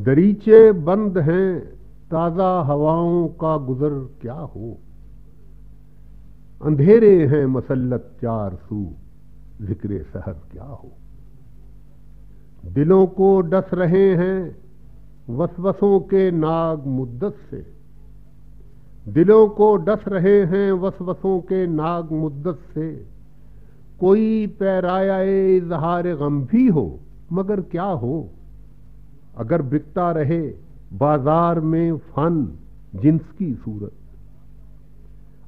दरीचे बंद हैं, ताजा हवाओं का गुजर क्या हो। अंधेरे हैं मसल्लत चार सू, जिक्रे सहर क्या हो। दिलों को डस रहे हैं वसवसों के नाग मुद्दत से। दिलों को डस रहे हैं वसवसों के नाग मुद्दत से। कोई पैराए इजहार गम भी हो, मगर क्या हो। अगर बिकता रहे बाजार में फन जिन्स की सूरत।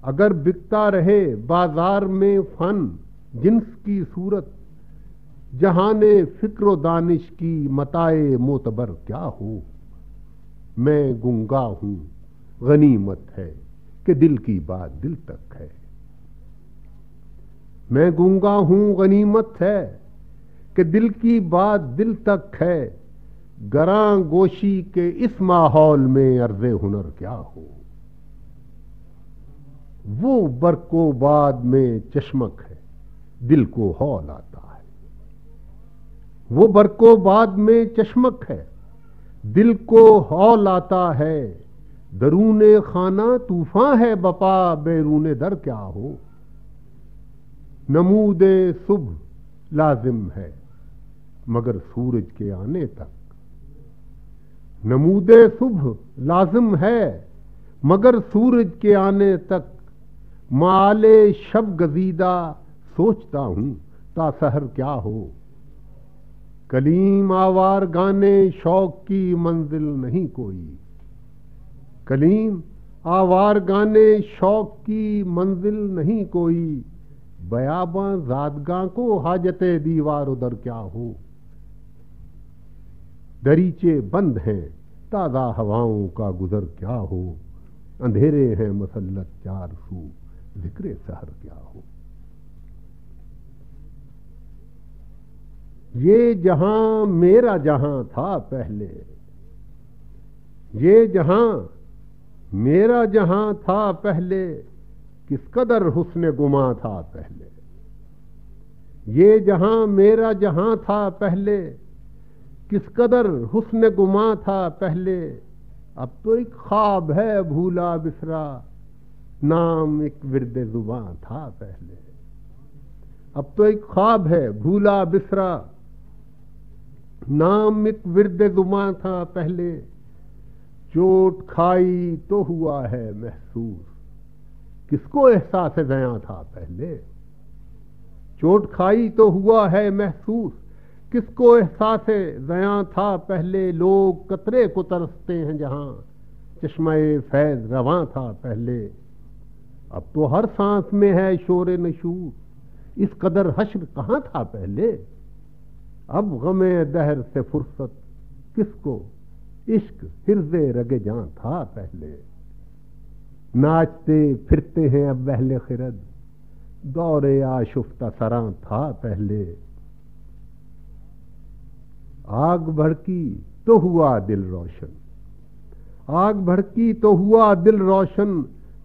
अगर बिकता रहे बाजार में फन जिन्स की सूरत। जहाने फिक्र दानिश की मताए मोतबर क्या हो। मैं गुंगा हूं, गनीमत है कि दिल की बात दिल तक है। मैं गुंगा हूं, गनीमत है कि दिल की बात दिल तक है। गरां गोशी के इस माहौल में अर्ज़े हुनर क्या हो। वो बरको बाद में चश्मक है, दिल को हौल आता है। वो बरको बाद में चश्मक है, दिल को हौल आता है। दरूने खाना तूफान है बपा, बैरूने दर क्या हो। नमूदे सुबह लाजिम है मगर सूरज के आने तक। नमूदे सुबह लाजिम है मगर सूरज के आने तक। माले शब गजीदा सोचता हूं ता सहर क्या हो। कलीम आवार गाने शौक की मंजिल नहीं कोई। कलीम आवार गाने शौक की मंजिल नहीं कोई। बयाबां ज़ादगां को हाजते दीवार उधर क्या हो। दरीचे बंद हैं, ताज़ा हवाओं का गुजर क्या हो। अंधेरे हैं मसल्लत चार सू, जिक्रे सहर क्या हो। ये जहां मेरा जहां था पहले। ये जहां मेरा जहां था पहले, किस कदर हुस्न गुमा था पहले। ये जहां मेरा जहां था पहले, किस कदर हुस्न गुमा था पहले। अब तो एक ख्वाब है भूला बिसरा, नाम एक विरद जुबां था पहले। अब तो एक ख्वाब है भूला बिसरा, नाम एक विरद जुबां था पहले। चोट खाई तो हुआ है महसूस, किसको एहसास ज़यां था पहले। चोट खाई तो हुआ है महसूस, किसको एहसास ज़यां था पहले। लोग कतरे को तरसते हैं जहां चश्मे फैज रवां था पहले। अब तो हर सांस में है शोरे नशूर, इस कदर हश्र कहां था पहले। अब गमे दहर से फुर्सत किसको, इश्क हिर्ज़े रगे जां था पहले। नाचते फिरते हैं अब बहले खिरद, दौरे आशुफ्ता सरां था पहले। आग भड़की तो हुआ दिल रोशन, आग भड़की तो हुआ दिल रोशन।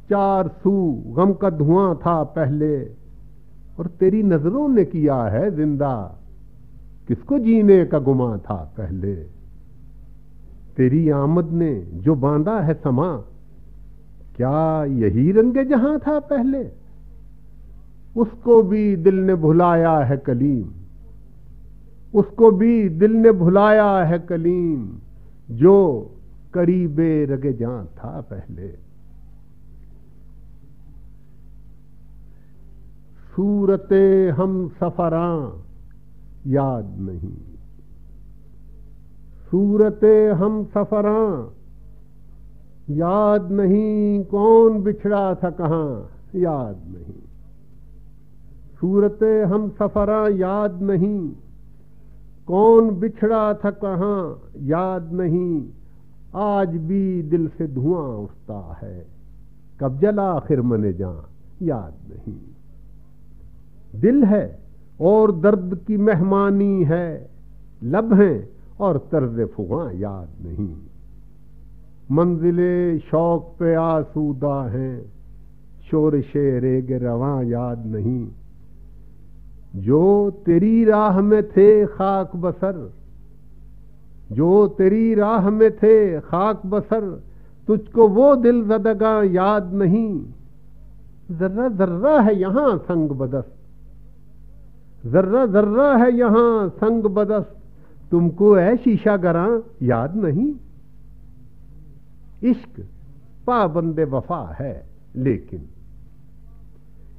चार सू गम का धुआं था पहले। और तेरी नजरों ने किया है जिंदा, किसको जीने का गुमा था पहले। तेरी आमद ने जो बांधा है समा, क्या यही रंगे जहां था पहले। उसको भी दिल ने भुलाया है कलीम, उसको भी दिल ने भुलाया है कलीम। जो करीबे रगे जां था पहले। सूरते हम सफरां याद नहीं, सूरते हम सफरां याद नहीं। कौन बिछड़ा था कहां याद नहीं। सूरते हम सफरां याद नहीं, कौन बिछड़ा था कहां याद नहीं। आज भी दिल से धुआं उठता है, कब जला आखिर मने जां याद नहीं। दिल है और दर्द की मेहमानी है, लब हैं और तर्ज फुगां याद नहीं। मंजिले शौक पे आसूदा हैं, शोरशे रेग रवां याद नहीं। जो तेरी राह में थे खाक बसर, जो तेरी राह में थे खाक बसर, तुझको वो दिल ज़दगा याद नहीं। जर्रा जर्रा है यहां संग बदस्त, जर्रा जर्रा है यहां संग बदस्त, तुमको ऐ शीशा गरां याद नहीं। इश्क पाबंदे वफा है लेकिन,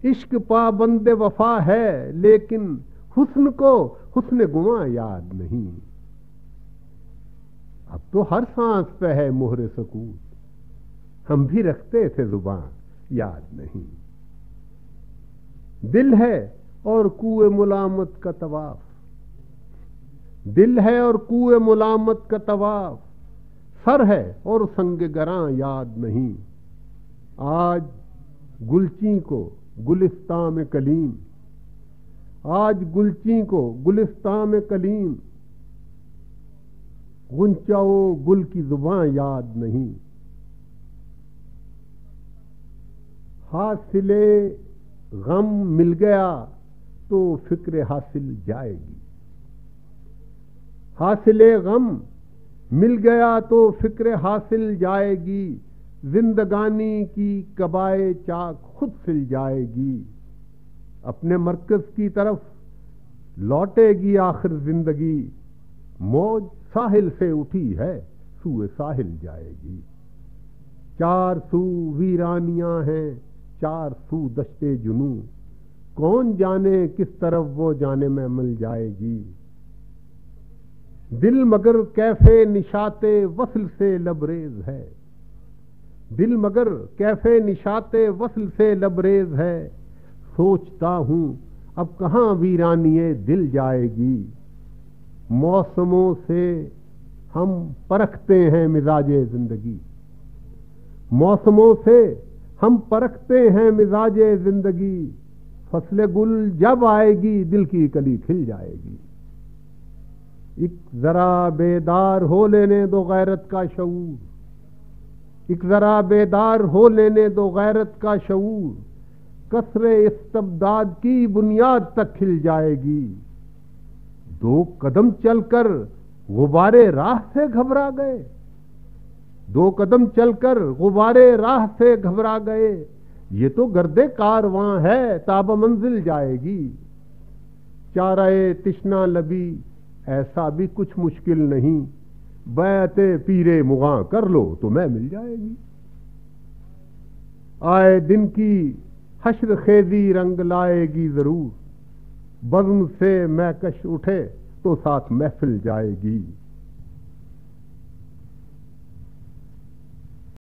इश्क पाबंदे वफा है लेकिन, हुस्न को हुस्न गुमा याद नहीं। अब तो हर सांस पे है मोहरे सकूत, हम भी रखते थे जुबान याद नहीं। दिल है और कुए मुलामत का तवाफ, दिल है और कुए मुलामत का तवाफ, सर है और संग गरां याद नहीं। आज गुलची को गुलिस्तां में कलीम, आज गुलची को गुलिस्तां में कलीम, गुंचाओ गुल की जुबां याद नहीं। हासिले गम मिल गया तो फिक्र हासिल जाएगी, हासिले गम मिल गया तो फिक्र हासिल जाएगी, जिंदगानी की कबाए चाक खुद सिल जाएगी। अपने मरकज की तरफ लौटेगी आखिर जिंदगी, मौज साहिल से उठी है सूए साहिल जाएगी। चार सू वीरानियां हैं चार सू दश्ते जुनू, कौन जाने किस तरफ वो जाने में मिल जाएगी। दिल मगर कैफे निशाते वस्ल से लबरेज है, दिल मगर कैफे निशाते वस्ल से लबरेज है, सोचता हूं अब कहां वीरानिए दिल जाएगी। मौसमों से हम परखते हैं मिजाजे जिंदगी, मौसमों से हम परखते हैं मिजाजे जिंदगी, फसले गुल जब आएगी दिल की कली खिल जाएगी। एक जरा बेदार हो लेने दो गैरत का शऊर, एक जरा बेदार हो लेने दो गैरत का शऊर, कसरे इस्तबदाद की बुनियाद तक खिल जाएगी। दो कदम चलकर गुबारे राह से घबरा गए, दो कदम चलकर गुबारे राह से घबरा गए, ये तो गर्दे कारवां है ताब मंजिल जाएगी। चाराए तिश्ना लबी ऐसा भी कुछ मुश्किल नहीं, बैते पीरे मुगा कर लो तो मैं मिल जाएगी। आए दिन की हश्र खेजी रंग लाएगी जरूर, बज़्म से महकश उठे तो साथ महफिल जाएगी।